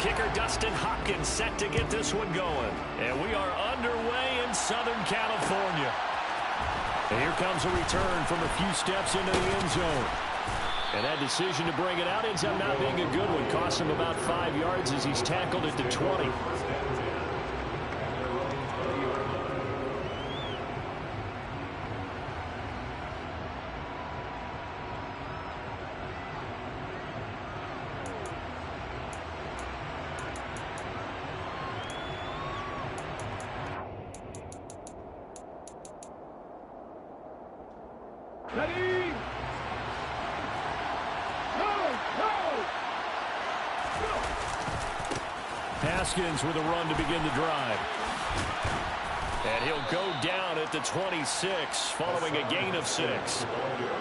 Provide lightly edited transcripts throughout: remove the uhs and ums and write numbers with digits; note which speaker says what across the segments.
Speaker 1: kicker Dustin Hopkins set to get this one going. And we are underway in Southern California. And here comes a return from a few steps into the end zone. And that decision to bring it out ends up not being a good one. Cost him about 5 yards as he's tackled at the 20.
Speaker 2: Ready?
Speaker 1: Haskins with a run to begin the drive. And he'll go down at the 26 following a gain of 6.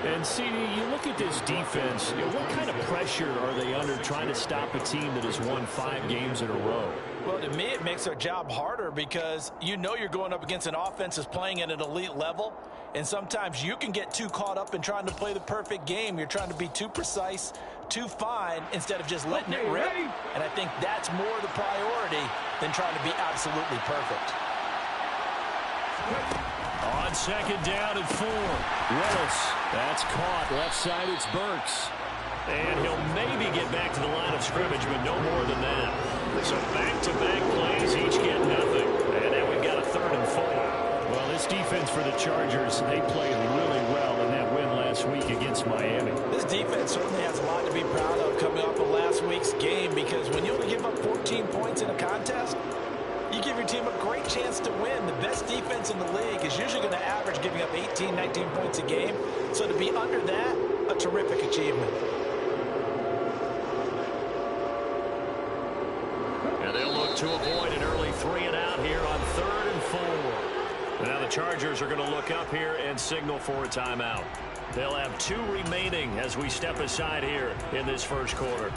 Speaker 1: And CD, you look at this defense, what kind of pressure are they under trying to stop a team that has won 5 games in a row?
Speaker 3: Well, to me, it makes their job harder because you know you're going up against an offense that's playing at an elite level. And sometimes you can get too caught up in trying to play the perfect game. You're trying to be too precise, too fine, instead of just letting it rip. And I think that's more the priority than trying to be absolutely perfect.
Speaker 1: On second down and 4. Willis. That's caught. Left side, it's Burks. And he'll maybe get back to the line of scrimmage, but no more than that. So back-to-back plays, each get nothing. And now we've got a 3rd and 4. Well, this defense for the Chargers, they played really well in that win last week against Miami.
Speaker 3: This defense certainly has a lot to be proud of coming off of last week's game, because when you only give up 14 points in a contest, you give your team a great chance to win. The best defense in the league is usually going to average giving up 18, 19 points a game. So to be under that, a terrific achievement.
Speaker 1: And they'll look to avoid an early 3 and out here on 3rd and 4. Now the Chargers are going to look up here and signal for a timeout. They'll have 2 remaining as we step aside here in this first quarter.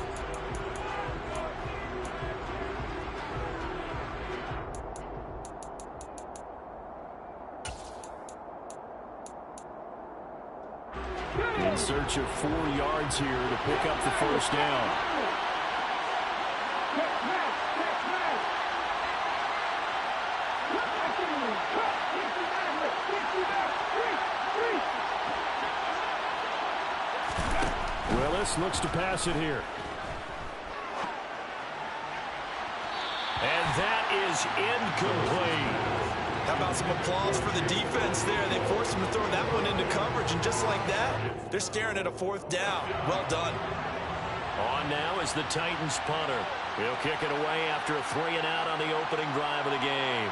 Speaker 1: In search of 4 yards here to pick up the first down. Willis looks to pass it here. And that is incomplete.
Speaker 3: How about some applause for the defense there? They forced him to throw that one into coverage, and just like that, they're staring at a 4th down. Well done.
Speaker 1: On now is the Titans punter. He'll kick it away after a 3 and out on the opening drive of the game.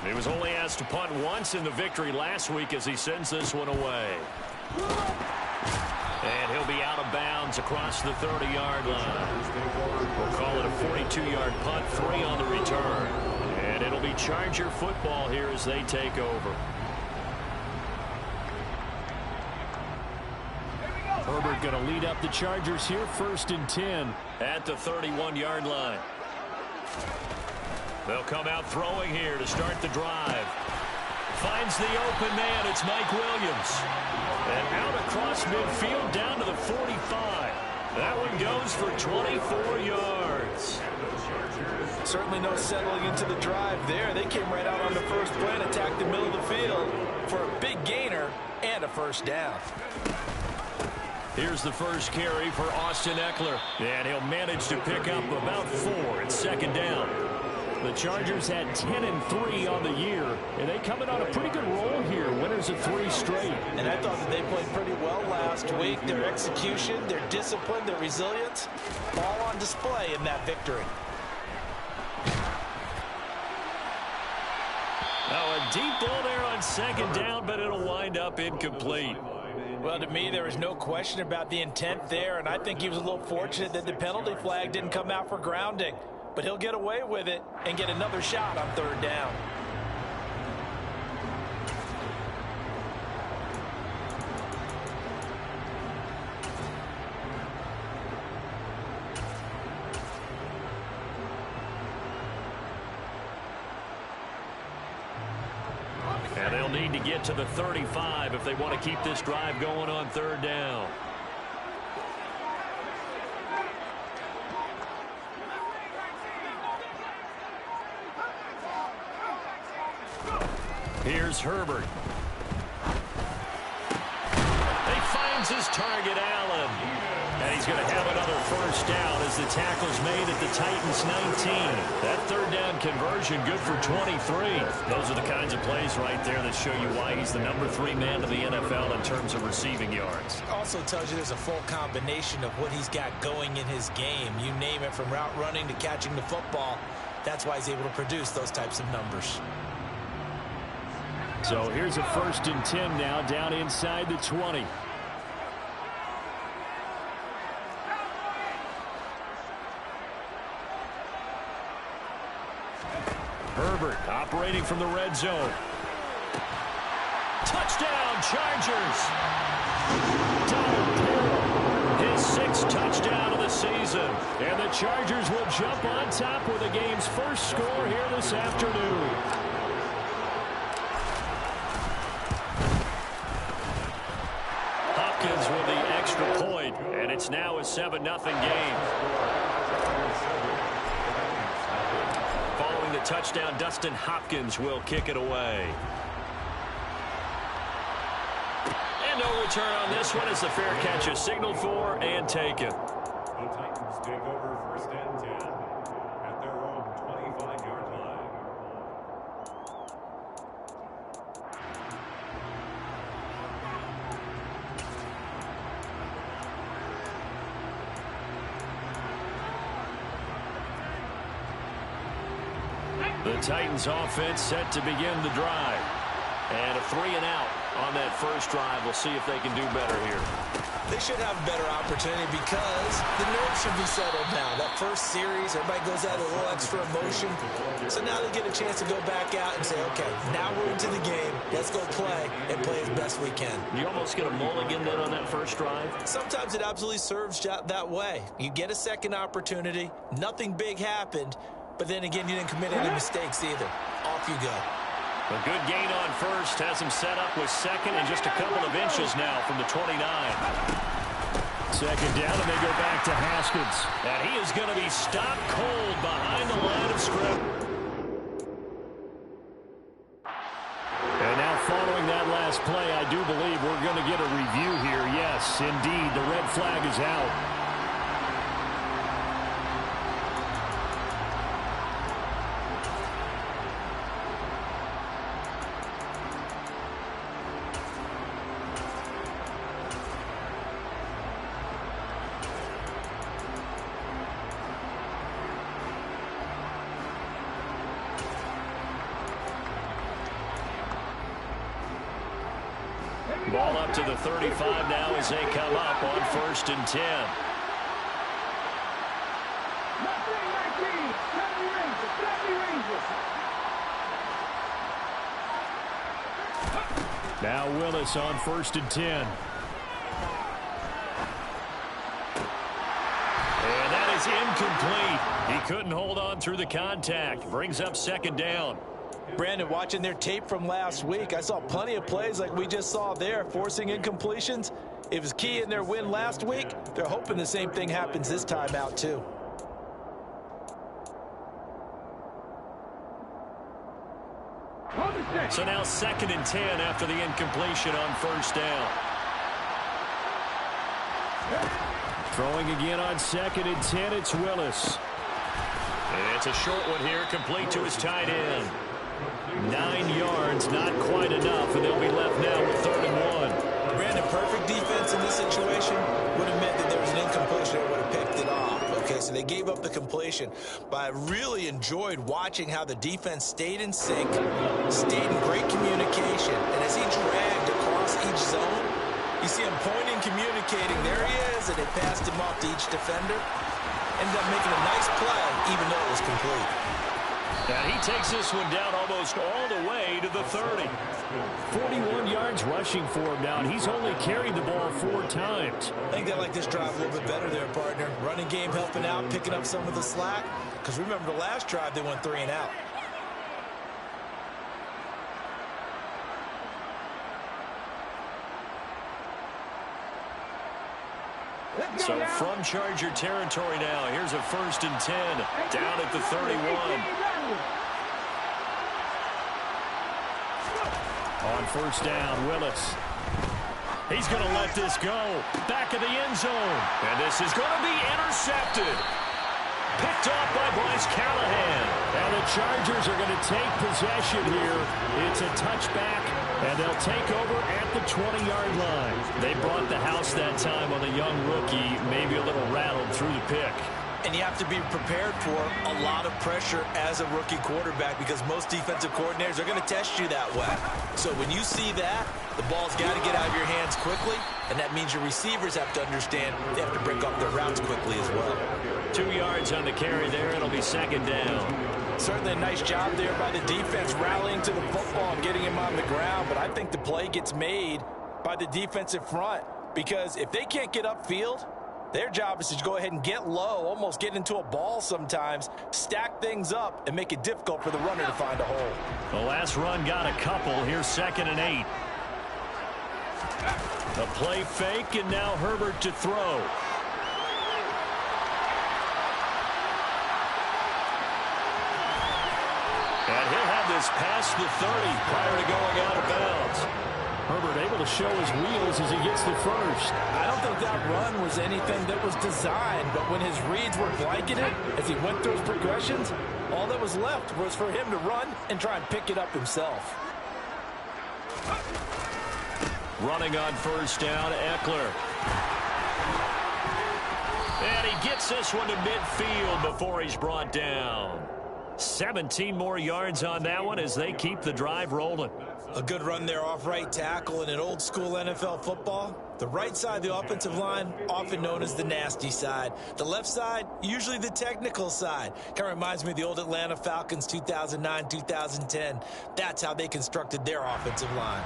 Speaker 1: He was only asked to punt once in the victory last week as he sends this one away. And he'll be out of bounds across the 30-yard line. We'll call it a 42-yard punt, 3 on the return. And it'll be Charger football here as they take over. Herbert going to lead up the Chargers here, 1st and 10 at the 31-yard line. They'll come out throwing here to start the drive. Finds the open man. It's Mike Williams. And out across midfield down to the 45. That one goes for 24 yards.
Speaker 3: Certainly no settling into the drive there. They came right out on the first play and attacked the middle of the field for a big gainer and a first down.
Speaker 1: Here's the first carry for Austin Ekeler. And he'll manage to pick up about 4 at second down. The Chargers had 10-3 on the year, and they come in on a pretty good roll here. Winners of 3 straight.
Speaker 3: And I thought that they played pretty well last week. Their execution, their discipline, their resilience, all on display in that victory.
Speaker 1: Now a deep ball there on second down, but it'll wind up incomplete.
Speaker 3: Well, to me, there is no question about the intent there, and I think he was a little fortunate that the penalty flag didn't come out for grounding. But he'll get away with it and get another shot on 3rd down.
Speaker 1: And they'll need to get to the 35 if they want to keep this drive going on 3rd down. Here's Herbert. He finds his target, Allen. And he's going to have another first down as the tackle's made at the Titans' 19. That third down conversion good for 23. Those are the kinds of plays right there that show you why he's the number 3 man of the NFL in terms of receiving yards.
Speaker 3: Also tells you there's a full combination of what he's got going in his game. You name it, from route running to catching the football. That's why he's able to produce those types of numbers.
Speaker 1: So here's a 1st and 10 now, down inside the 20. Herbert operating from the red zone. Touchdown, Chargers. Donald Parham, his 6th touchdown of the season. And the Chargers will jump on top with the game's first score here this afternoon. Hopkins with the extra point, and it's now a 7-0 game. Following the touchdown, Dustin Hopkins will kick it away. And no return on this one as the fair catch is signaled for and taken.
Speaker 2: The Titans take over 1st and 10 at their own 25-yard line.
Speaker 1: The Titans offense set to begin the drive. And a 3-and-out on that first drive. We'll see if they can do better here.
Speaker 3: They should have a better opportunity because the nerves should be settled now. That first series, everybody goes out with a little extra emotion. So now they get a chance to go back out and say, okay, now we're into the game. Let's go play and play as best we can.
Speaker 1: You almost get a mulligan then on that first drive?
Speaker 3: Sometimes it absolutely serves that way. You get a second opportunity. Nothing big happened. But then again, you didn't commit any mistakes either. Off you go.
Speaker 1: A good gain on first has him set up with 2nd and just a couple of inches now from the 29. 2nd down, and they go back to Haskins. And he is going to be stopped cold behind the line of scrimmage. And now following that last play, I do believe we're going to get a review here. Yes, indeed, the red flag is out. Ball up to the 35 now as they come up on 1st and 10. Now Willis on 1st and 10. And that is incomplete. He couldn't hold on through the contact. Brings up 2nd down.
Speaker 3: Brandon, watching their tape from last week, I saw plenty of plays like we just saw there, forcing incompletions. It was key in their win last week. They're hoping the same thing happens this time out, too.
Speaker 1: So now 2nd and 10 after the incompletion on 1st down. Throwing again on 2nd and 10, it's Willis. And it's a short one here, complete to his tight end. 9 yards, not quite enough, and they'll be left now with 3rd and 1.
Speaker 3: Brandon, perfect defense in this situation would have meant that there was an incompletion that would have picked it off. Okay, so they gave up the completion. But I really enjoyed watching how the defense stayed in sync, stayed in great communication, and as he dragged across each zone, you see him pointing, communicating. There he is, and they passed him off to each defender. Ended up making a nice play, even though it was complete.
Speaker 1: And he takes this one down almost all the way to the 30. 41 yards rushing for him now, and he's only carried the ball 4 times.
Speaker 3: I think they like this drive a little bit better there, partner. Running game helping out, picking up some of the slack. Because remember the last drive, they went 3 and out.
Speaker 1: So from Charger territory now, here's a 1st and 10 down at the 31. On first down, Willis. He's going to let this go. Back of the end zone. And this is going to be intercepted. Picked off by Bryce Callahan. And the Chargers are going to take possession here. It's a touchback, and they'll take over at the 20-yard line. They brought the house that time on the young rookie, maybe a little rattled through the pick.
Speaker 3: And you have to be prepared for a lot of pressure as a rookie quarterback because most defensive coordinators are going to test you that way. So when you see that, the ball's got to get out of your hands quickly, and that means your receivers have to understand they have to break off their routes quickly as well.
Speaker 1: 2 yards on the carry there. It'll be second down.
Speaker 3: Certainly a nice job there by the defense rallying to the football and getting him on the ground, but I think the play gets made by the defensive front because if they can't get upfield, their job is to go ahead and get low, almost get into a ball sometimes, stack things up, and make it difficult for the runner to find a hole.
Speaker 1: The last run got a couple. Here's 2nd and 8. A play fake, and now Herbert to throw. And he'll have this past the 30 prior to going out of bounds. Herbert able to show his wheels as he gets the first.
Speaker 3: I don't think that run was anything that was designed, but when his reads were blanketed, as he went through his progressions, all that was left was for him to run and try and pick it up himself.
Speaker 1: Running on first down, Eckler. And he gets this one to midfield before he's brought down. 17 more yards on that one as they keep the drive rolling.
Speaker 3: A good run there off right tackle in an old school NFL football. The right side of the offensive line, often known as the nasty side. The left side, usually the technical side. Kind of reminds me of the old Atlanta Falcons 2009-2010. That's how they constructed their offensive line.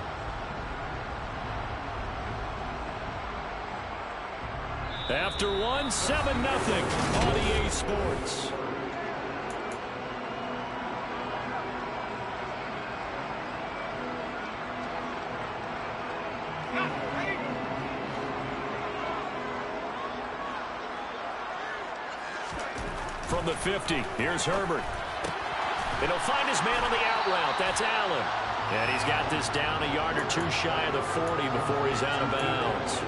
Speaker 1: After one, 7-0 on EA Sports. From the 50, here's Herbert. And he'll find his man on the out route. That's Allen. And he's got this down a yard or two shy of the 40 before he's out of bounds.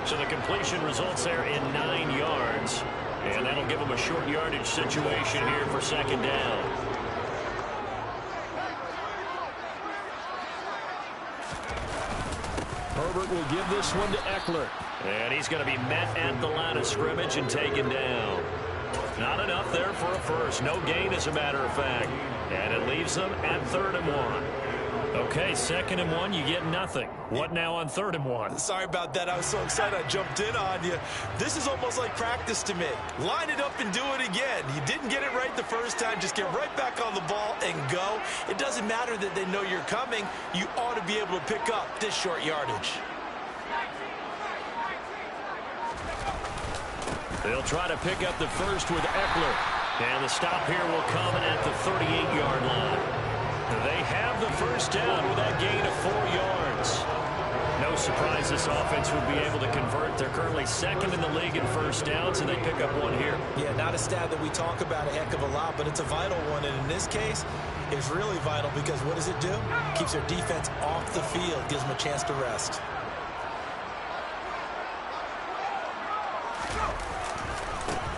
Speaker 1: So the completion results there in 9 yards. And that'll give him a short yardage situation here for second down. Herbert will give this one to Eckler. And he's going to be met at the line of scrimmage and taken down. Not enough there for a first. No gain, as a matter of fact. And it leaves them at 3rd and 1. Okay, 2nd and 1, you get nothing. What now on 3rd and 1?
Speaker 3: Sorry about that. I was so excited I jumped in on you. This is almost like practice to me. Line it up and do it again. You didn't get it right the first time. Just get right back on the ball and go. It doesn't matter that they know you're coming. You ought to be able to pick up this short yardage.
Speaker 1: They'll try to pick up the first with Eckler. And the stop here will come at the 38-yard line. They have the first down with that gain of 4 yards. No surprise this offense would be able to convert. They're currently 2nd in the league in first downs, and they pick up one here.
Speaker 3: Yeah, not a stat that we talk about a heck of a lot, but it's a vital one. And in this case, it's really vital because what does it do? Keeps their defense off the field, gives them a chance to rest.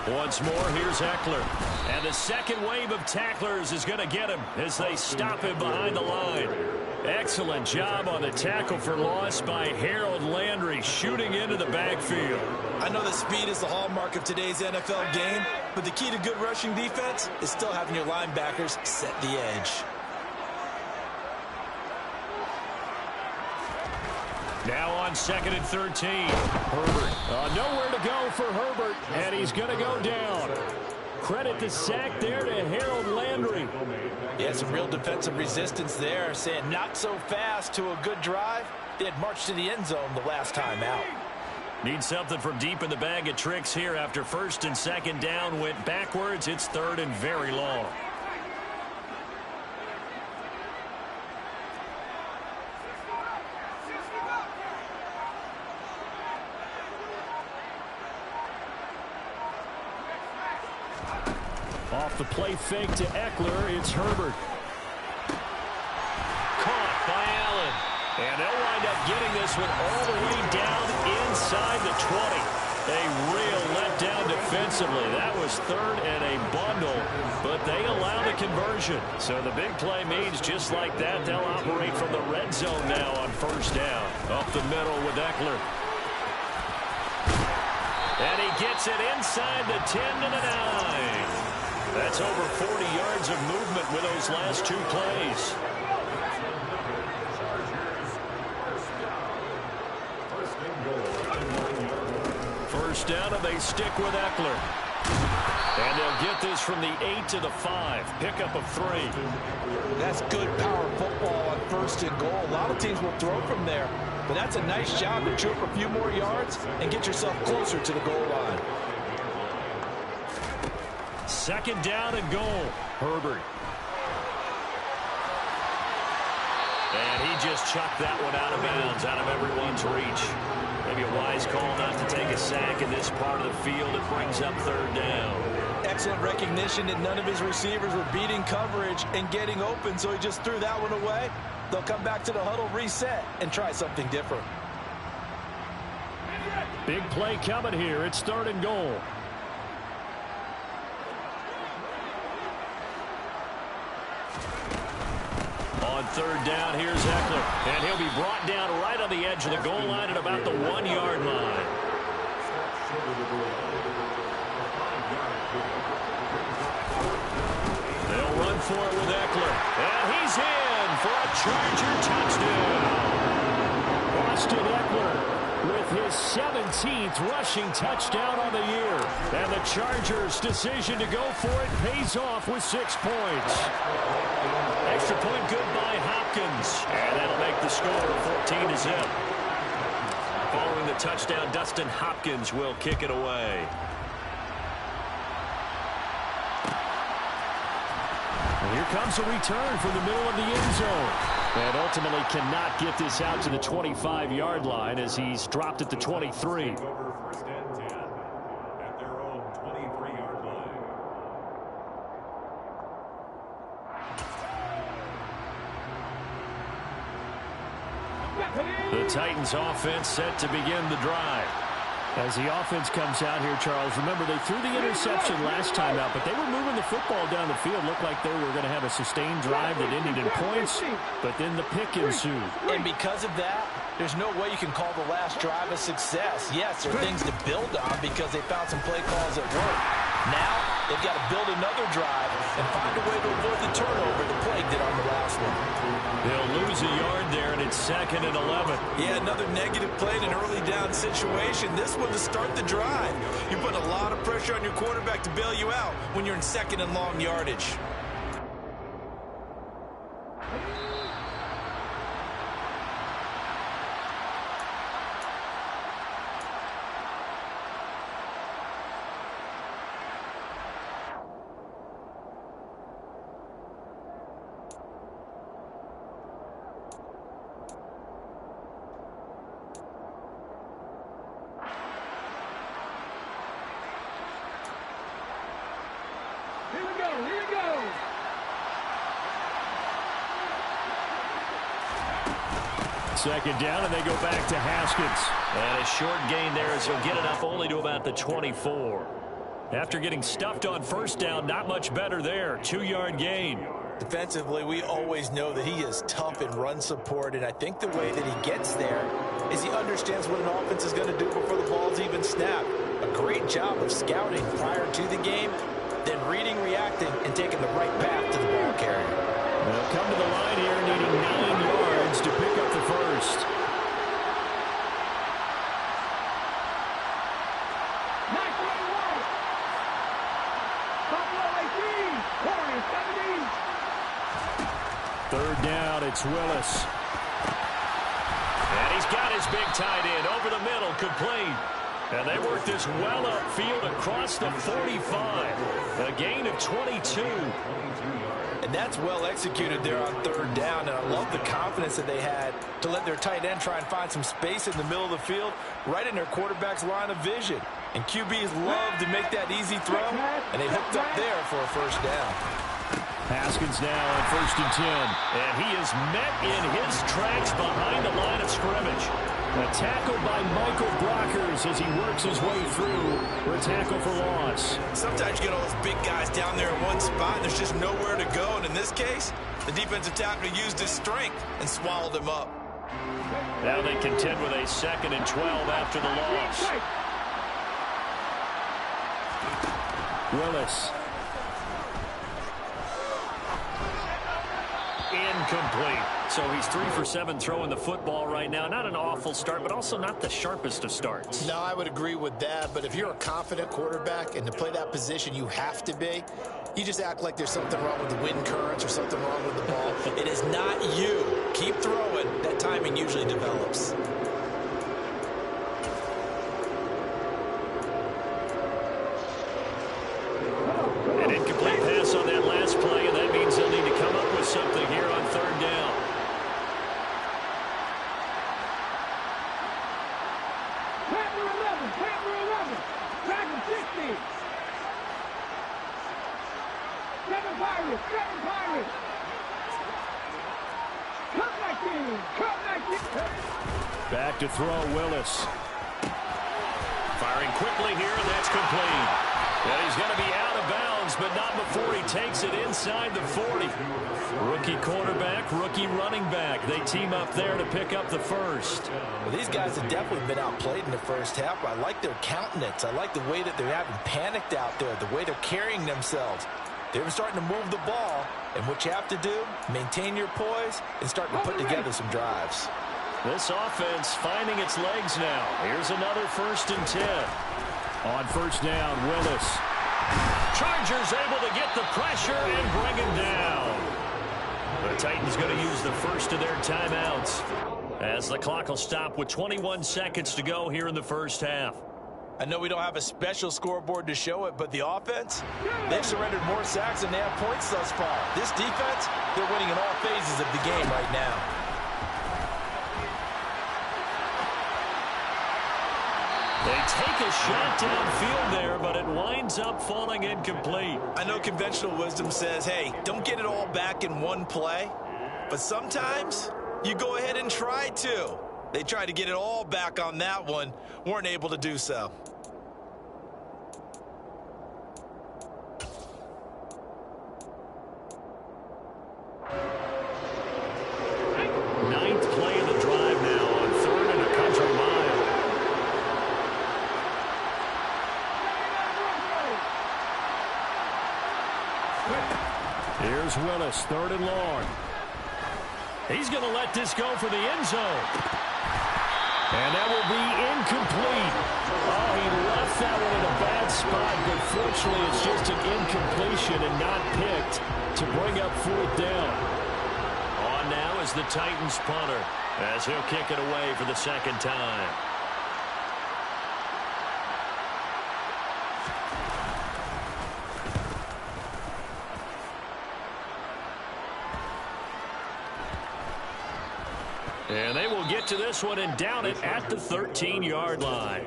Speaker 1: Once more, here's Eckler. And the second wave of tacklers is going to get him as they stop him behind the line. Excellent job on the tackle for loss by Harold Landry, shooting into the backfield.
Speaker 3: I know that speed is the hallmark of today's NFL game, but the key to good rushing defense is still having your linebackers set the edge.
Speaker 1: Now on 2nd and 13. Herbert. Nowhere to go for Herbert, and he's going to go down. Credit the sack there to Harold Landry.
Speaker 3: Yeah, some real defensive resistance there, saying not so fast to a good drive. They had marched to the end zone the last time out.
Speaker 1: Need something from deep in the bag of tricks here after 1st and 2nd down went backwards. It's 3rd and very long. Off the play fake to Eckler, it's Herbert. Caught by Allen. And they'll wind up getting this one all the way down inside the 20. A real letdown defensively. That was third and a bundle, but they allow the conversion. So the big play means just like that, they'll operate from the red zone now on first down. Up the middle with Eckler. And he gets it inside the 10 to the 9. That's over 40 yards of movement with those last two plays. First down, and they stick with Eckler. And they'll get this from the 8 to the 5. Pickup of 3.
Speaker 3: That's good power football on first and goal. A lot of teams will throw from there, but that's a nice job to trip a few more yards and get yourself closer to the goal line.
Speaker 1: Second down and goal. Herbert. And he just chucked that one out of bounds, out of everyone's reach. Maybe a wise call not to take a sack in this part of the field. It brings up third down.
Speaker 3: Excellent recognition that none of his receivers were beating coverage and getting open, so he just threw that one away. They'll come back to the huddle, reset, and try something different.
Speaker 1: Big play coming here. It's third and goal. On third down, here's Eckler. And he'll be brought down right on the edge of the goal line at about the 1 yard line. They'll run for it with Eckler. And he's in for a Charger touchdown. Austin Eckler with his 17th rushing touchdown on the year. And the Chargers' decision to go for it pays off with 6 points. Extra point good by Hopkins. And that'll make the score 14-0. Following the touchdown, Dustin Hopkins will kick it away. And here comes a return from the middle of the end zone. And ultimately cannot get this out to the 25-yard line as he's dropped at the 23.
Speaker 2: First and 10 at their own 23-yard line.
Speaker 1: The Titans offense set to begin the drive. As the offense comes out here, Charles, remember they threw the interception last time out, but they were moving the football down the field. Looked like they were going to have a sustained drive that ended in points, but then the pick ensued.
Speaker 3: And because of that, there's no way you can call the last drive a success. Yes, there are things to build on because they found some play calls that work. Now, they've got to build another drive and find a way to avoid the turnover the Plague did on the last one.
Speaker 1: They'll lose a yard there, and it's 2nd and 11.
Speaker 3: Yeah, another negative play in an early down situation. This one to start the drive. You're putting a lot of pressure on your quarterback to bail you out when you're in 2nd and long yardage.
Speaker 1: Second down, and they go back to Haskins. And a short gain there as he'll get it up only to about the 24. After getting stuffed on first down, not much better there. 2-yard gain.
Speaker 3: Defensively, we always know that he is tough in run support, and I think the way that he gets there is he understands what an offense is going to do before the ball's even snapped. A great job of scouting prior to the game, then reading, reacting, and taking the right path to the ball carrier.
Speaker 1: They'll come to the line here, needing 9 yards to pick up the first. Third down, it's Willis. And he's got his big tight end over the middle, complete. And they work this well upfield across the 45. A gain of 22.
Speaker 3: And that's well executed there on third down. And I love the confidence that they had to let their tight end try and find some space in the middle of the field, right in their quarterback's line of vision. And QBs love to make that easy throw, and they hooked up there for a first down.
Speaker 1: Haskins now on 1st and 10. And he is met in his tracks behind the line of scrimmage. A tackle by Michael Brockers as he works his way through for a tackle for loss.
Speaker 3: Sometimes you get all those big guys down there in one spot, and there's just nowhere to go. And in this case, the defensive tackle used his strength and swallowed him up.
Speaker 1: Now they contend with a 2nd and 12 after the loss. Willis. Incomplete. So he's 3 for 7 throwing the football right now. Not an awful start, but also not the sharpest of starts.
Speaker 3: No, I would agree with that. But if you're a confident quarterback and to play that position, you have to be. You just act like there's something wrong with the wind currents or something wrong with the ball. It is not you. Keep throwing. That timing usually develops.
Speaker 1: An incomplete pass on that last play, and that means they'll need to come up with something here on 3rd down. Back to throw, Willis. Firing quickly here, and that's complete. And he's going to be out of bounds, but not before he takes it inside the 40. Rookie quarterback, rookie running back. They team up there to pick up the first.
Speaker 3: Well, these guys have definitely been outplayed in the first half. I like their countenance. I like the way that they're having panicked out there, the way they're carrying themselves. They're starting to move the ball, and what you have to do, maintain your poise and start to put together some drives.
Speaker 1: This offense finding its legs now. Here's another 1st and 10. On 1st down, Willis. Chargers able to get the pressure and bring him down. The Titans going to use the first of their timeouts as the clock will stop with 21 seconds to go here in the first half.
Speaker 3: I know we don't have a special scoreboard to show it, but the offense, they've surrendered more sacks than they have points thus far. This defense, they're winning in all phases of the game right now.
Speaker 1: They take a shot downfield there, but it winds up falling incomplete.
Speaker 3: I know conventional wisdom says, hey, don't get it all back in one play. But sometimes you go ahead and try to. They tried to get it all back on that one, weren't able to do so.
Speaker 1: Ninth play of the drive now on 3rd and a country mile. Here's Willis, 3rd and long. He's going to let this go for the end zone. And that will be incomplete. Oh, he left that one in a bad spot, but fortunately it's just an incompletion and not picked to bring up 4th down. On now is the Titans punter as he'll kick it away for the 2nd time. And they will get to this one and down it at the 13-yard line.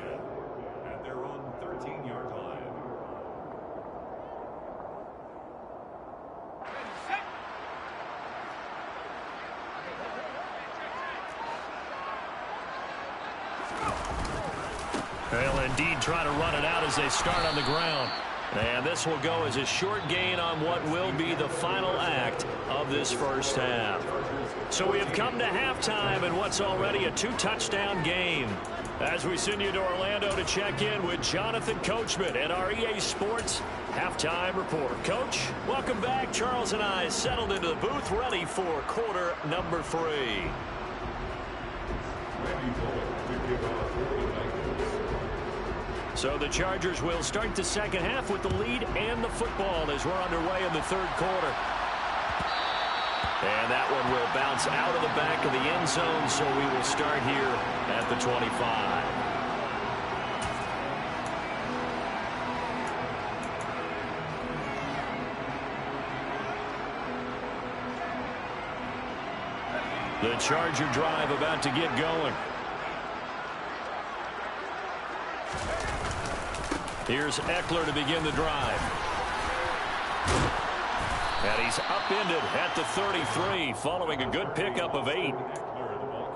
Speaker 2: At their own 13-yard line.
Speaker 1: They'll indeed try to run it out as they start on the ground. And this will go as a short gain on what will be the final act of this first half. So we have come to halftime in what's already a 2-touchdown game. As we send you to Orlando to check in with Jonathan Coachman at our EA Sports Halftime Report. Coach, welcome back. Charles and I settled into the booth ready for quarter number 3.
Speaker 2: Randy Bullock to give off the Vikings.
Speaker 1: So the Chargers will start the second half with the lead and the football as we're underway in the 3rd quarter. And that one will bounce out of the back of the end zone, so we will start here at the 25. The Charger drive about to get going. Here's Eckler to begin the drive. And he's upended at the 33 following a good pickup of 8.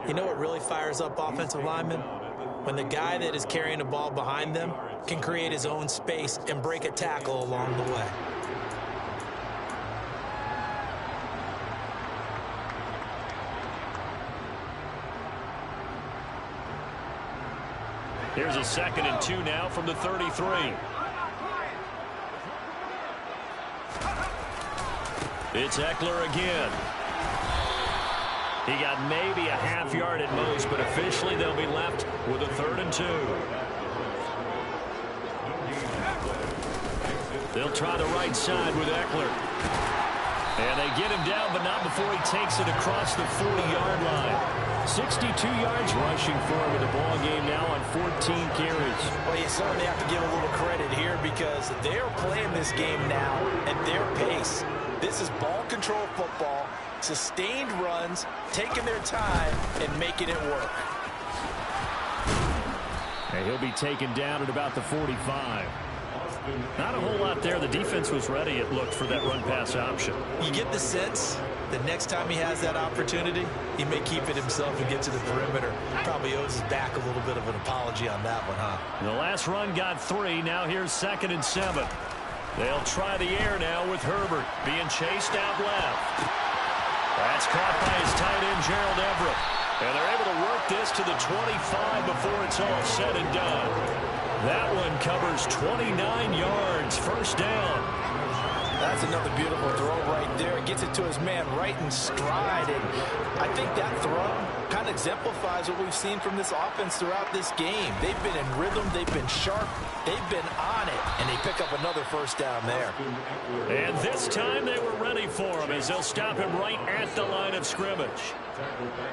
Speaker 3: You know what really fires up offensive linemen? When the guy that is carrying the ball behind them can create his own space and break a tackle along the way.
Speaker 1: Here's a 2nd and 2 now from the 33. It's Ekeler again. He got maybe a half yard at most, but officially they'll be left with a 3rd and 2. They'll try the right side with Ekeler. And they get him down, but not before he takes it across the 40-yard line. 62 yards rushing for him in the ball game now on 14 carries.
Speaker 3: Well, you certainly have to give a little credit here because they're playing this game now at their pace. This is ball control football, sustained runs, taking their time, and making it work.
Speaker 1: And he'll be taken down at about the 45. Not a whole lot there. The defense was ready, it looked, for that run-pass option.
Speaker 3: You get the sense that next time he has that opportunity, he may keep it himself and get to the perimeter. Probably owes his back a little bit of an apology on that one, huh?
Speaker 1: The last run got 3. Now here's 2nd and 7. They'll try the air now with Herbert being chased out left. That's caught by his tight end, Gerald Everett. And they're able to work this to the 25 before it's all said and done. That one covers 29 yards, 1st down.
Speaker 3: That's another beautiful throw right there. Gets it to his man right in stride. And I think that throw kind of exemplifies what we've seen from this offense throughout this game. They've been in rhythm. They've been sharp. They've been on it. And they pick up another 1st down there.
Speaker 1: And this time they were ready for him as they'll stop him right at the line of scrimmage.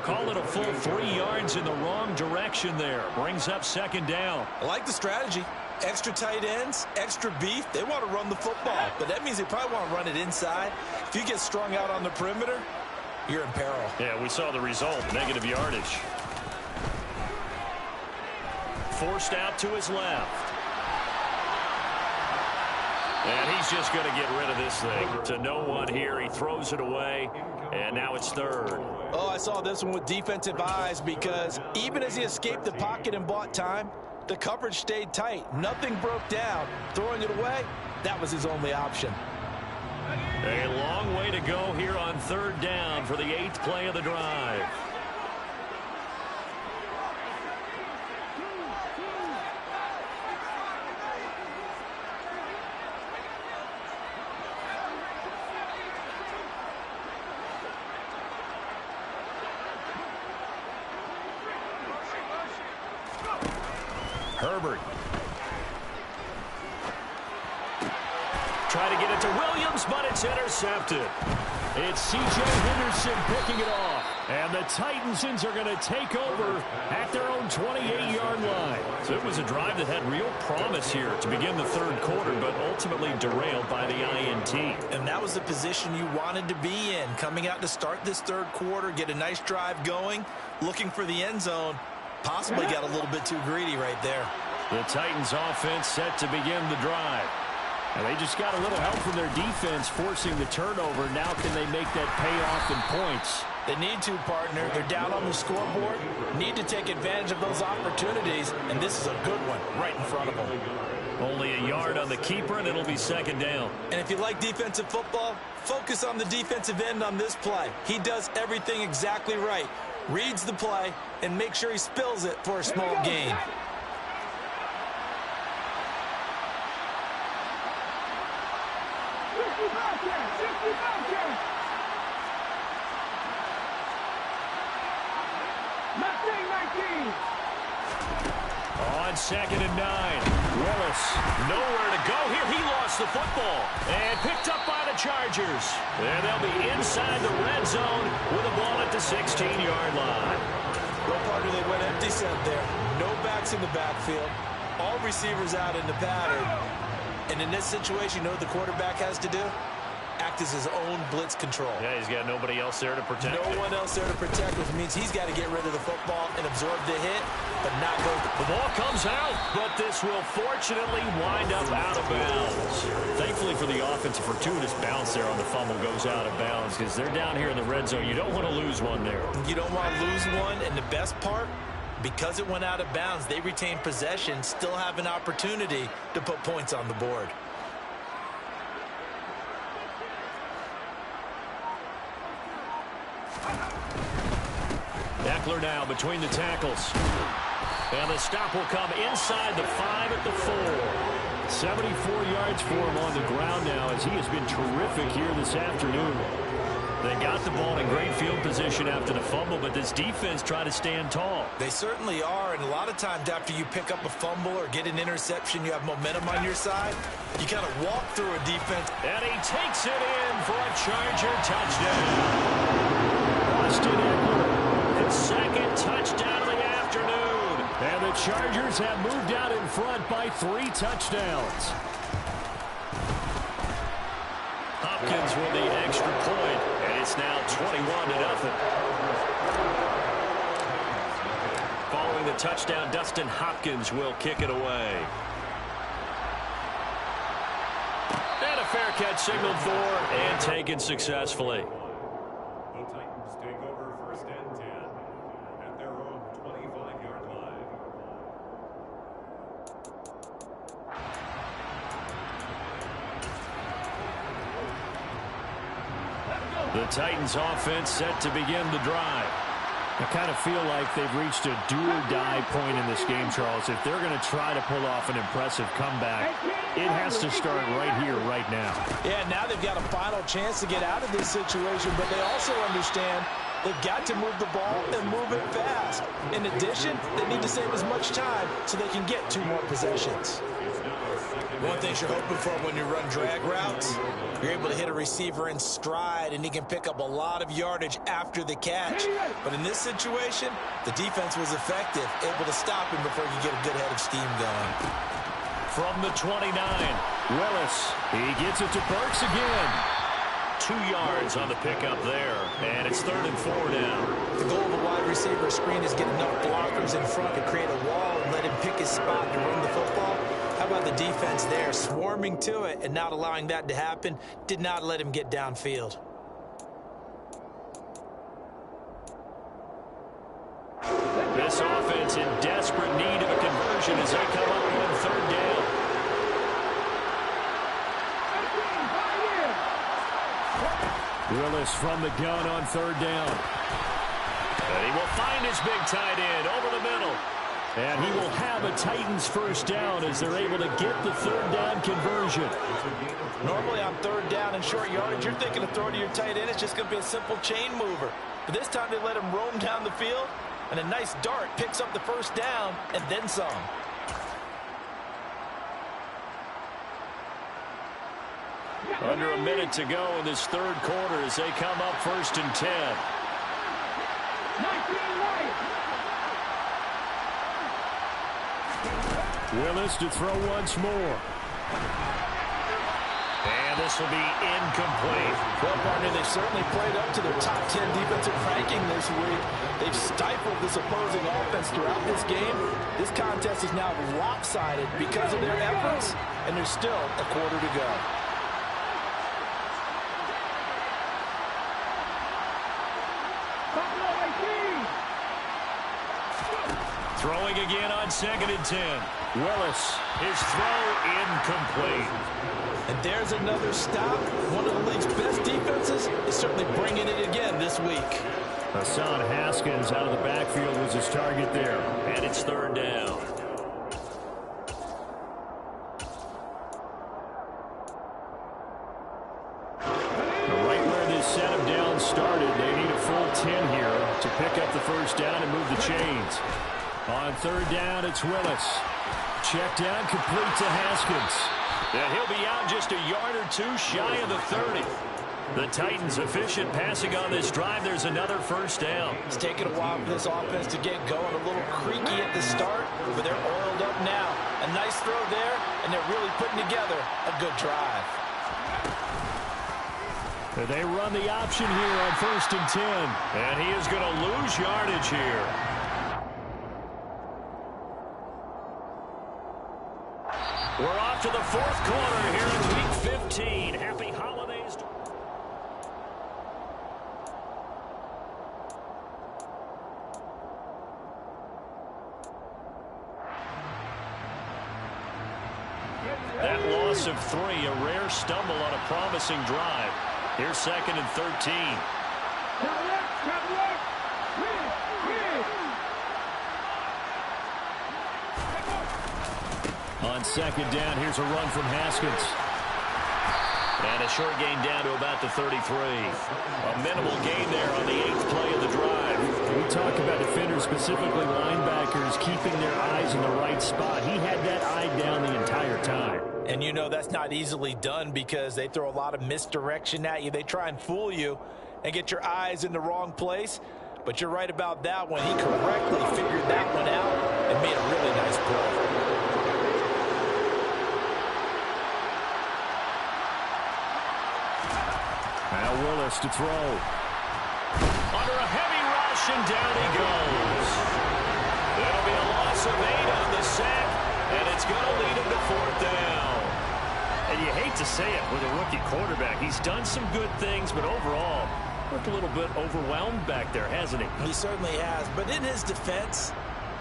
Speaker 1: Call it a full 3 yards in the wrong direction there. Brings up 2nd down.
Speaker 3: I like the strategy. Extra tight ends, extra beef. They want to run the football, but that means they probably want to run it inside. If you get strung out on the perimeter, you're in peril.
Speaker 1: Yeah, we saw the result, negative yardage. Forced out to his left. And he's just going to get rid of this thing. To no one here. He throws it away, and now it's 3rd.
Speaker 3: Oh, I saw this one with defensive eyes because even as he escaped the pocket and bought time, the coverage stayed tight. Nothing broke down. Throwing it away, that was his only option.
Speaker 1: A long way to go here on 3rd down for the 8th play of the drive. Herbert. Try to get it to Williams, but it's intercepted. It's C.J. Henderson picking it off. And the Titans are going to take over at their own 28-yard line. So it was a drive that had real promise here to begin the 3rd quarter, but ultimately derailed by the INT.
Speaker 3: And that was the position you wanted to be in. Coming out to start this 3rd quarter, get a nice drive going, looking for the end zone. Possibly got a little bit too greedy right there.
Speaker 1: The Titans offense set to begin the drive. And they just got a little help from their defense forcing the turnover. Now can they make that pay off in points?
Speaker 3: They need to, partner. They're down on the scoreboard. Need to take advantage of those opportunities. And this is a good one right in front of them.
Speaker 1: Only a yard on the keeper, and it'll be 2nd down.
Speaker 3: And if you like defensive football, focus on the defensive end on this play. He does everything exactly right. Reads the play and make sure he spills it for a small gain.
Speaker 1: On 2nd and 9. Willis, nowhere to go here. He lost the football and picked up by the Chargers. And they'll be inside the red zone with a ball at the 16-yard line.
Speaker 3: Well, partner, they went empty set there. No backs in the backfield. All receivers out in the pattern. And in this situation, you know what the quarterback has to do? act as his own blitz control.
Speaker 1: Yeah, he's got nobody else there to protect him.
Speaker 3: No one else there to protect, which means he's got to get rid of the football and absorb the hit, but not go.
Speaker 1: The ball comes out, but this will fortunately wind up out of bounds. Thankfully for the offense, a fortuitous bounce there on the fumble goes out of bounds because they're down here in the red zone. You don't want to lose one there.
Speaker 3: You don't want to lose one, and the best part, because it went out of bounds, they retain possession, still have an opportunity to put points on the board.
Speaker 1: Eckler now between the tackles. And the stop will come inside the 5 at the 4. 74 yards for him on the ground now as he has been terrific here this afternoon. They got the ball in great field position after the fumble, but this defense tried to stand tall.
Speaker 3: They certainly are, and a lot of times after you pick up a fumble or get an interception, you have momentum on your side. You kind of walk through a defense.
Speaker 1: And he takes it in for a Charger touchdown. Austin Eckler, his second touchdown of the afternoon. And the Chargers have moved out in front by 3 touchdowns. Hopkins with the extra point, and it's now 21-0. Following the touchdown, Dustin Hopkins will kick it away. And a fair catch signaled for and taken successfully.
Speaker 2: The Titans take over 1st and 10 at their own 25-yard line.
Speaker 1: The Titans offense set to begin the drive.
Speaker 4: I kind of feel like they've reached a do-or-die point in this game, Charles. If they're going to try to pull off an impressive comeback, it has to start right here, right now.
Speaker 3: Yeah, now they've got a final chance to get out of this situation, but they also understand they've got to move the ball and move it fast. In addition, they need to save as much time so they can get 2 more possessions. One thing you're hoping for when you run drag routes, you're able to hit a receiver in stride, and he can pick up a lot of yardage after the catch. But in this situation, the defense was effective, able to stop him before you get a good head of steam going.
Speaker 1: From the 29, Willis. He gets it to Burks again. 2 yards on the pickup there, and it's 3rd and 4 now.
Speaker 3: The goal of a wide receiver screen is get enough blockers in front to create a wall and let him pick his spot to run the football. How about the defense there, swarming to it and not allowing that to happen? Did not let him get downfield.
Speaker 1: This offense in desperate need of a conversion as they come up on 3rd down.
Speaker 4: Willis from the gun on 3rd down.
Speaker 1: And he will find his big tight end over the middle. And he will have a Titans 1st down as they're able to get the 3rd down conversion.
Speaker 3: Normally on 3rd down and short yardage, you're thinking of throwing to your tight end. It's just going to be a simple chain mover. But this time they let him roam down the field, and a nice dart picks up the 1st down and then some.
Speaker 1: Under a minute to go in this 3rd quarter as they come up 1st and 10.
Speaker 4: Willis to throw once more.
Speaker 1: And this will be incomplete.
Speaker 3: Well, partner, they've certainly played up to their top 10 defensive ranking this week. They've stifled this opposing offense throughout this game. This contest is now lopsided because of their efforts, and there's still a quarter to go.
Speaker 1: Throwing again on 2nd and 10. Willis, his throw incomplete.
Speaker 3: And there's another stop. One of the league's best defenses is certainly bringing it again this week.
Speaker 4: Hassan Haskins out of the backfield was his target there.
Speaker 1: And it's 3rd down.
Speaker 4: Right where this set of downs started, they need a full 10 here to pick up the 1st down and move the chains. On 3rd down, it's Willis. Check down, complete to Haskins.
Speaker 1: And he'll be out just a yard or 2 shy of the 30. The Titans efficient passing on this drive. There's another 1st down.
Speaker 3: It's taken a while for this offense to get going. A little creaky at the start, but they're oiled up now. A nice throw there, and they're really putting together a good drive.
Speaker 4: They run the option here on 1st and 10.
Speaker 1: And he is going to lose yardage here. We're off to the 4th quarter here in Week 15. Happy holidays. That loss of 3, a rare stumble on a promising drive. Here's 2nd and 13.
Speaker 4: On 2nd down, here's a run from Haskins.
Speaker 1: And a short gain down to about the 33. A minimal gain there on the 8th play of the drive.
Speaker 4: We talk about defenders, specifically linebackers, keeping their eyes in the right spot. He had that eye down the entire time.
Speaker 3: And you know that's not easily done because they throw a lot of misdirection at you. They try and fool you and get your eyes in the wrong place. But you're right about that one. He correctly figured that one out and made a really nice play.
Speaker 4: Now Willis to throw.
Speaker 1: Under a heavy rush, and down he goes. That'll be a loss of 8 on the sack, and it's going to lead him to 4th down.
Speaker 4: And you hate to say it with a rookie quarterback. He's done some good things, but overall, looked a little bit overwhelmed back there, hasn't he?
Speaker 3: He certainly has. But in his defense,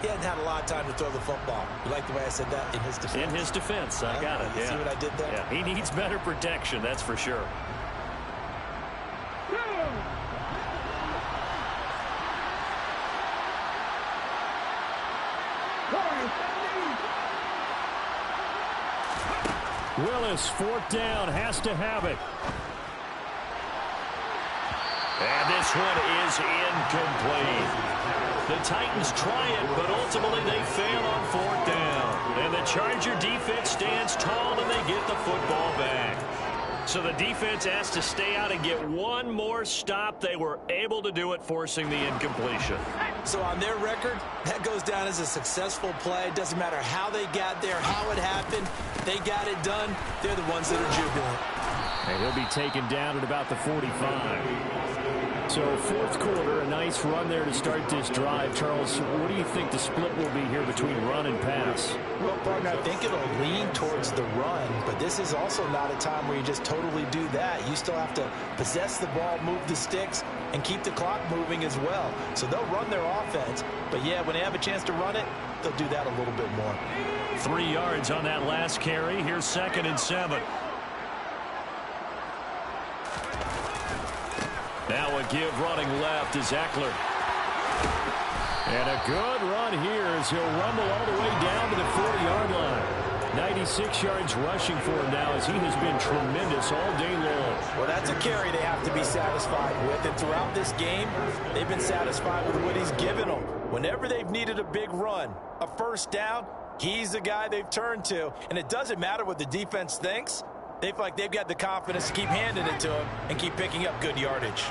Speaker 3: he hasn't had a lot of time to throw the football. You like the way I said that? In his defense.
Speaker 4: In his defense, I got it.
Speaker 3: You
Speaker 4: yeah.
Speaker 3: see what I did there?
Speaker 4: Yeah, he needs better protection, that's for sure. Willis, 4th down, has to have it.
Speaker 1: And this one is incomplete. The Titans try it, but ultimately they fail on 4th down. And the Charger defense stands tall, and they get the football back. So the defense has to stay out and get one more stop. They were able to do it, forcing the incompletion.
Speaker 3: So on their record, that goes down as a successful play. Doesn't matter how they got there, how it happened. They got it done. They're the ones that are jubilant.
Speaker 4: And he'll be taken down at about the 45. So 4th quarter, a nice run there to start this drive. Charles, what do you think the split will be here between run and pass?
Speaker 3: Well, partner, I think it'll lean towards the run, but this is also not a time where you just totally do that. You still have to possess the ball, move the sticks, and keep the clock moving as well. So they'll run their offense, but yeah, when they have a chance to run it, they'll do that a little bit more.
Speaker 4: 3 yards on that last carry. Here's 2nd and 7.
Speaker 1: Now a give running left is Eckler.
Speaker 4: And a good run here as he'll rumble all the way down to the 40-yard line. 96 yards rushing for him now as he has been tremendous all day long.
Speaker 3: Well, that's a carry they have to be satisfied with. And throughout this game, they've been satisfied with what he's given them. Whenever they've needed a big run, a 1st down, he's the guy they've turned to. And it doesn't matter what the defense thinks. They feel like they've got the confidence to keep handing it to him and keep picking up good yardage.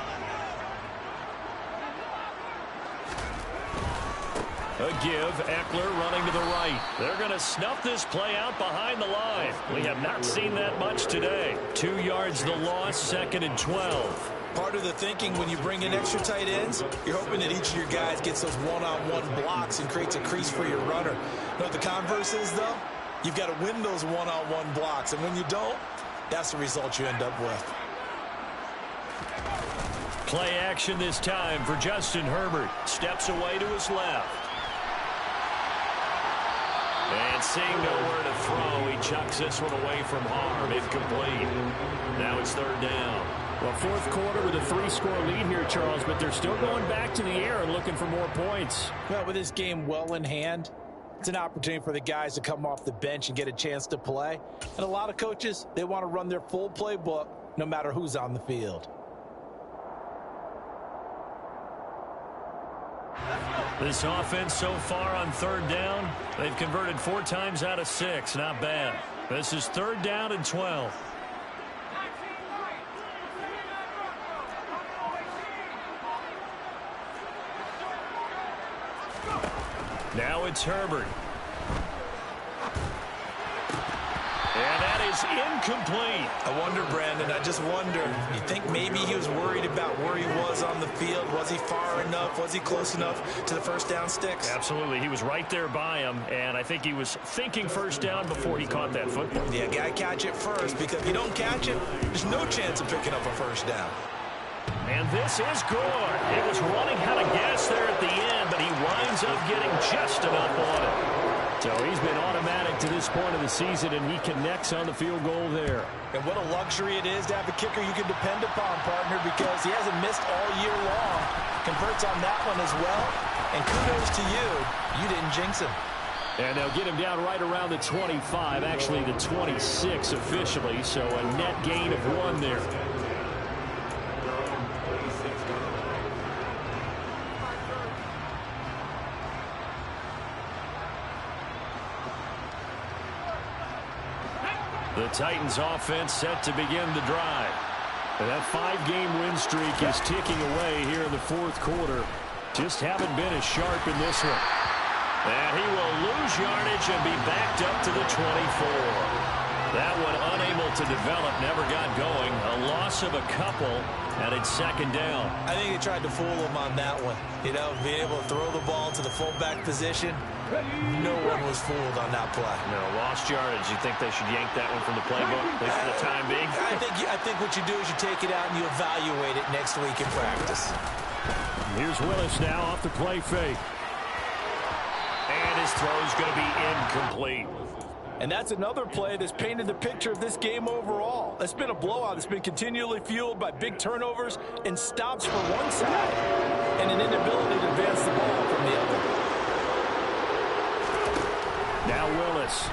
Speaker 1: A give, Eckler running to the right. They're going to snuff this play out behind the line. We have not seen that much today. 2 yards the loss, 2nd and 12.
Speaker 3: Part of the thinking when you bring in extra tight ends, you're hoping that each of your guys gets those one-on-one blocks and creates a crease for your runner. You know what the converse is, though? You've got to win those one-on-one blocks, and when you don't, that's the result you end up with.
Speaker 1: Play action this time for Justin Herbert. Steps away to his left. And seeing nowhere to throw, he chucks this one away from harm. Incomplete. Now it's 3rd down.
Speaker 4: Well, 4th quarter with a 3-score lead here, Charles, but they're still going back to the air and looking for more points.
Speaker 3: Well, with this game well in hand, it's an opportunity for the guys to come off the bench and get a chance to play. And a lot of coaches, they want to run their full playbook no matter who's on the field.
Speaker 1: This offense so far on 3rd down, they've converted 4 times out of 6. Not bad. This is 3rd down and 12. Now it's Herbert. And that is incomplete.
Speaker 3: I wonder, Brandon, I just wonder. You think maybe he was worried about where he was on the field? Was he far enough? Was he close enough to the first down sticks?
Speaker 1: Absolutely. He was right there by him, and I think he was thinking first down before he caught that football.
Speaker 3: Yeah, got to catch it first, because if you don't catch it, there's no chance of picking up a first down.
Speaker 1: And this is good. It was running out of gas there at the end, but he winds up getting just enough on it.
Speaker 4: So he's been automatic to this point of the season, and he connects on the field goal there.
Speaker 3: And what a luxury it is to have a kicker you can depend upon, partner, because he hasn't missed all year long. Converts on that one as well. And kudos to you. You didn't jinx him.
Speaker 4: And they'll get him down right around the 25, actually the 26 officially, so a net gain of 1 there. The Titans offense set to begin the drive. And that 5-game win streak is ticking away here in the fourth quarter. Just haven't been as sharp in this one.
Speaker 1: And he will lose yardage and be backed up to the 24. That one unable to develop, never got going. A loss of a couple, and it's second down.
Speaker 3: I think they tried to fool him on that one. You know, being able to throw the ball to the fullback position. No one was fooled on that play.
Speaker 1: No, lost yardage. You think they should yank that one from the playbook, at least for the time being?
Speaker 3: I think what you do is you take it out and you evaluate it next week in practice.
Speaker 4: Here's Willis now off the play fake.
Speaker 1: And his throw's going to be incomplete.
Speaker 3: And that's another play that's painted the picture of this game overall. It's been a blowout. It's been continually fueled by big turnovers and stops for one side and an inability to advance the ball from the other.
Speaker 4: Now Willis.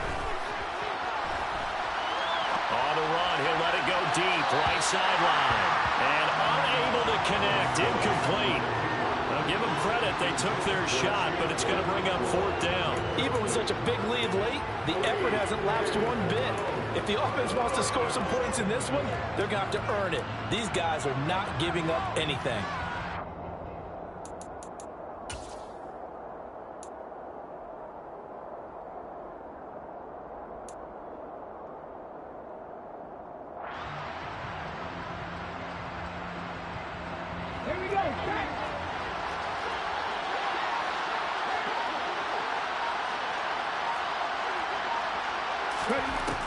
Speaker 1: On the run, he'll let it go deep, right sideline. And unable to connect, incomplete. Now give them credit, they took their shot, but it's going to bring up fourth down.
Speaker 3: Even with such a big lead late, the effort hasn't lapsed one bit. If the offense wants to score some points in this one, they're going to have to earn it. These guys are not giving up anything.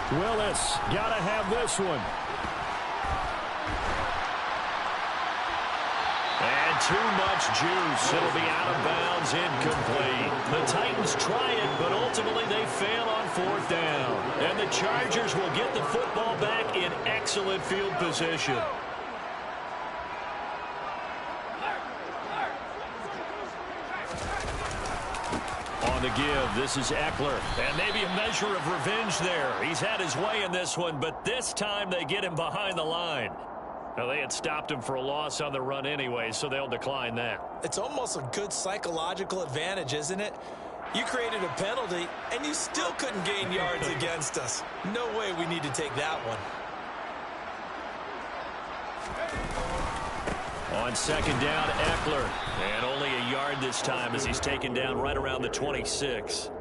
Speaker 4: Willis, gotta have this one.
Speaker 1: And too much juice. It'll be out of bounds, incomplete. The Titans try it, but ultimately they fail on fourth down. And the Chargers will get the football back in excellent field position.
Speaker 4: On the give, this is Eckler.
Speaker 1: And maybe a measure of revenge there. He's had his way in this one, but this time they get him behind the line. Now, they had stopped him for a loss on the run anyway, so they'll decline that.
Speaker 3: It's almost a good psychological advantage, isn't it? You created a penalty, and you still couldn't gain yards against us. No way we need to take that one.
Speaker 1: On second down, Eckler. And only a yard this time as he's taken down right around the 26.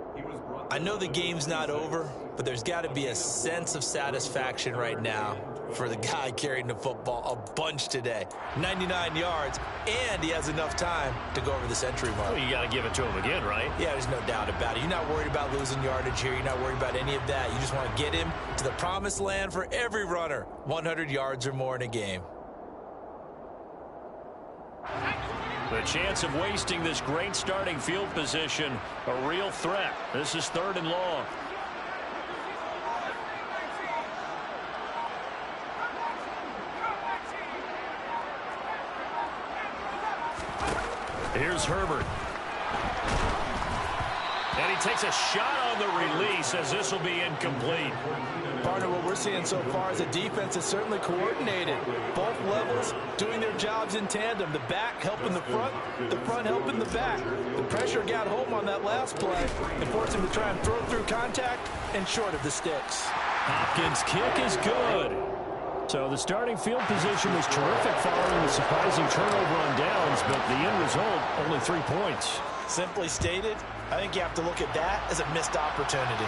Speaker 3: I know the game's not over, but there's got to be a sense of satisfaction right now for the guy carrying the football a bunch today. 99 yards, and he has enough time to go over the century mark.
Speaker 1: Well, you got to give it to him again, right?
Speaker 3: Yeah, there's no doubt about it. You're not worried about losing yardage here. You're not worried about any of that. You just want to get him to the promised land for every runner. 100 yards or more in a game.
Speaker 1: The chance of wasting this great starting field position, a real threat. This is third and long. Here's Herbert. And he takes a shot on the release as this will be incomplete.
Speaker 3: Partner, what we're seeing so far is a defense that's certainly coordinated. Both levels doing their jobs in tandem. The back helping the front helping the back. The pressure got home on that last play and forced him to try and throw through contact and short of the sticks.
Speaker 1: Hopkins' kick is good.
Speaker 4: So the starting field position was terrific following the surprising turnover on downs, but the end result, only 3 points.
Speaker 3: Simply stated, I think you have to look at that as a missed opportunity.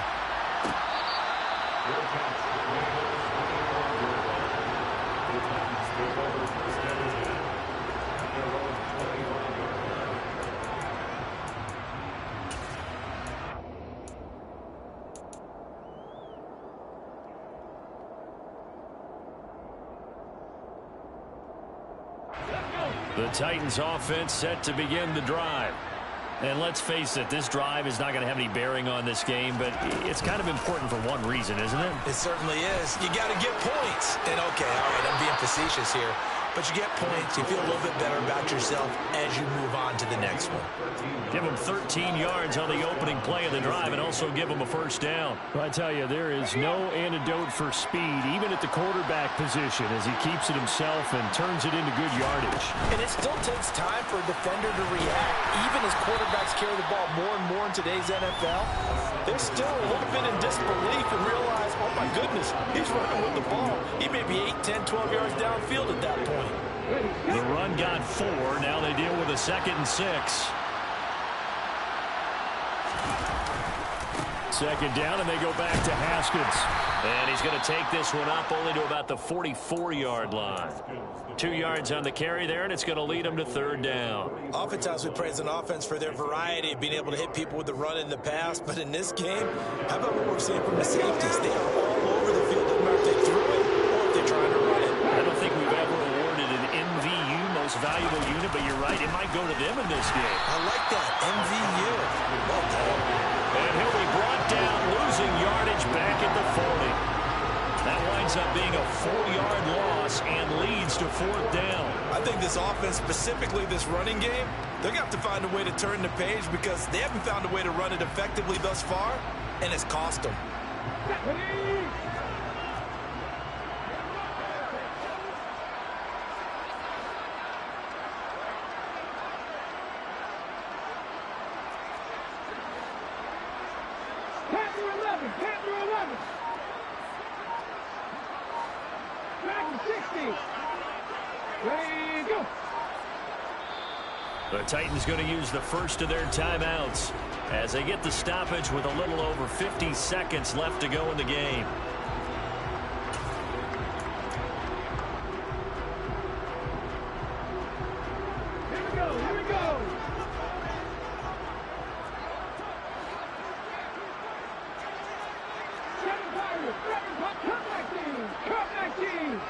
Speaker 4: The Titans offense set to begin the drive. And let's face it, this drive is not going to have any bearing on this game, but it's kind of important for one reason, isn't it?
Speaker 3: It certainly is. You got to get points. And okay, all right, I'm being facetious here. But you get points. You feel a little bit better about yourself as you move on to the next one.
Speaker 4: Give them 13 yards on the opening play of the drive and also give them a first down. Well, I tell you, there is no antidote for speed, even at the quarterback position, as he keeps it himself and turns it into good yardage.
Speaker 3: And it still takes time for a defender to react. Even as quarterbacks carry the ball more and more in today's NFL, they're still a little bit in disbelief and realize, oh my goodness, he's running with the ball. He may be 8, 10, 12 yards downfield at that point.
Speaker 4: The run got 4. Now they deal with a 2nd and 6. Second down, and they go back to Haskins. And he's going to take this one up only to about the 44-yard line. 2 yards on the carry there, and it's going to lead them to 3rd down.
Speaker 3: Oftentimes we praise an offense for their variety of being able to hit people with the run in the pass. But in this game, how about what we're seeing from the safeties? They are all over the field. No matter if they threw it or if they're trying to run it.
Speaker 4: I don't think we've ever awarded an MVU, most valuable unit, but you're right, it might go to them in this game.
Speaker 3: I like that, MVU. Well done.
Speaker 4: And he'll be brought down, losing yardage back at the 40. That winds up being a 4-yard loss and leads to 4th down.
Speaker 3: I think this offense, specifically this running game, they're going to have to find a way to turn the page because they haven't found a way to run it effectively thus far, and it's cost them.
Speaker 4: The Titans going to use the first of their timeouts as they get the stoppage with a little over 50 seconds left to go in the game.
Speaker 5: Here we go. Come back team.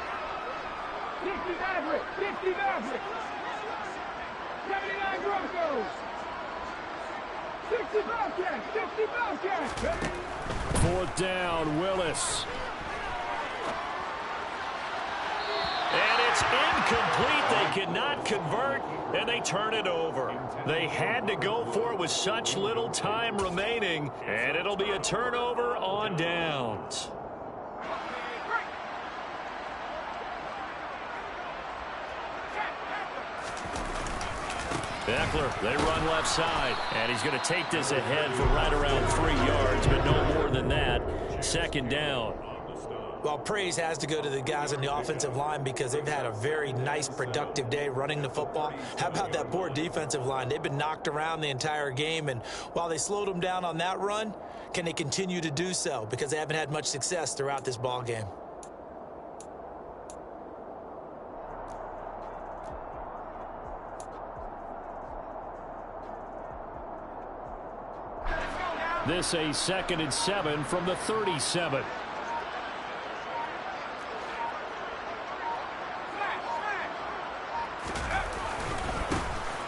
Speaker 5: 60 Maverick. 79 Broncos. 60 Bobcats. 60 Bobcats.
Speaker 4: 4th down, Willis. And it's incomplete. They cannot convert, and they turn it over. They had to go for it with such little time remaining, and it'll be a turnover on downs. Eckler, they run left side, and he's going to take this ahead for right around 3 yards, but no more than that. 2nd down.
Speaker 3: Well, praise has to go to the guys on the offensive line because they've had a very nice, productive day running the football. How about that poor defensive line? They've been knocked around the entire game, and while they slowed them down on that run, can they continue to do so? Because they haven't had much success throughout this ball game.
Speaker 4: This a 2nd and 7 from the 37.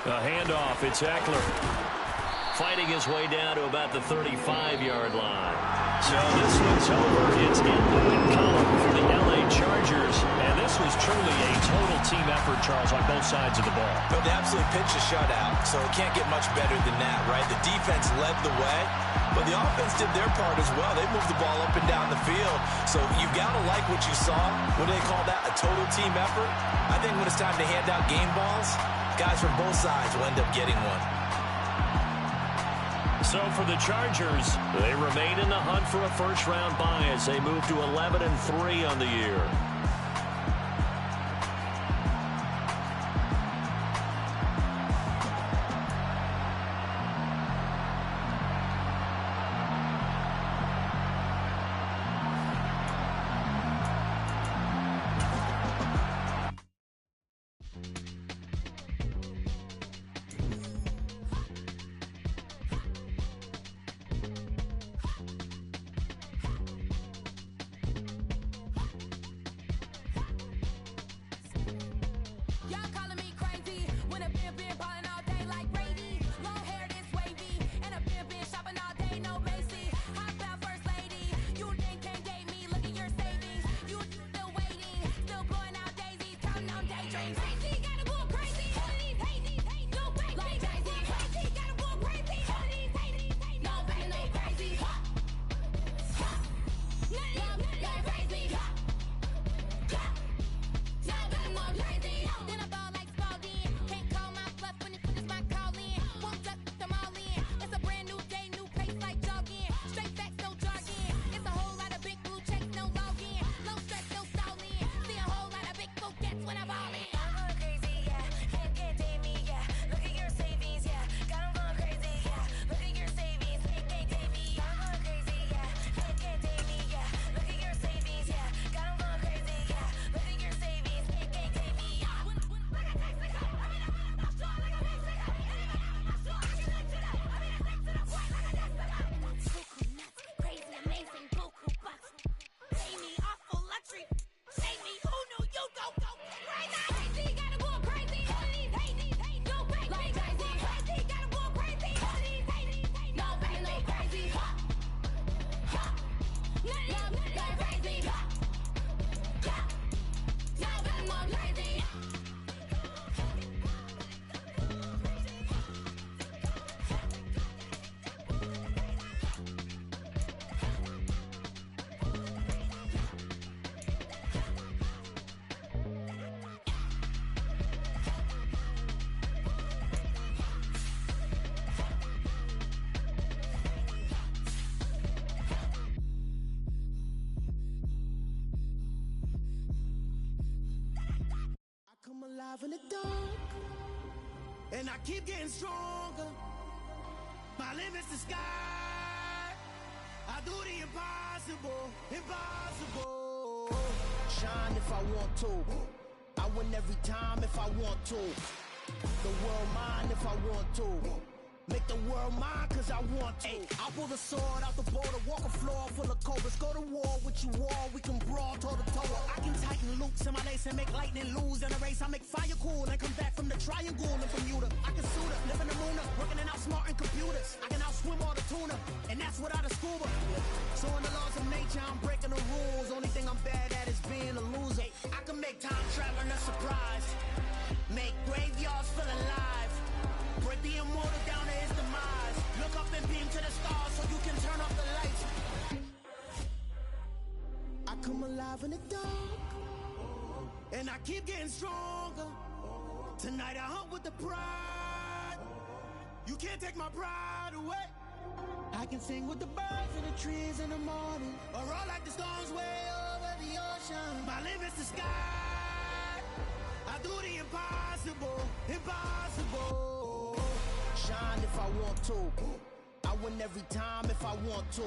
Speaker 4: A handoff, it's Eckler. Fighting his way down to about the 35-yard line. So this one's over. It's in the win column for the LA Chargers. And this was truly a total team effort, Charles, on both sides of the ball.
Speaker 3: But they absolutely pitched a shutout, so it can't get much better than that, right? The defense led the way, but the offense did their part as well. They moved the ball up and down the field. So you've got to like what you saw. What do they call that? A total team effort? I think when it's time to hand out game balls, guys from both sides will end up getting one.
Speaker 4: So for the Chargers, they remain in the hunt for a first-round bye as they move to 11-3 on the year.
Speaker 6: alive in the dark, and I keep getting stronger. My limit's the sky. I do the impossible, impossible. Shine if I want to. I win every time if I want to. The world mine if I want to. Make the world mine cause I want to. Ay, I'll pull the sword out the border, walk a floor full of cobras. Go to war with you all, we can brawl toe to toe. I can tighten loops in my lace and make lightning lose in a race. I make fire cool and come back from the triangle in Bermuda. I can suit up, live in the moon, working and outsmarting computers. I can outswim all the tuna, and that's without a scuba. So in the laws of nature, I'm breaking the rules. Only thing I'm bad at is being a loser. I can make time traveling a surprise, make graveyards feel alive. Break the immortal down to his demise. Look up and beam to the stars so you can turn off the lights. I come alive in the dark, and I keep getting stronger. Tonight I hunt with the pride. You can't take my pride away. I can sing with the birds and the trees in the morning, or roll like the storms way over the ocean. My limit's the sky. I do the impossible, impossible. Shine if I want to. I win every time if I want to.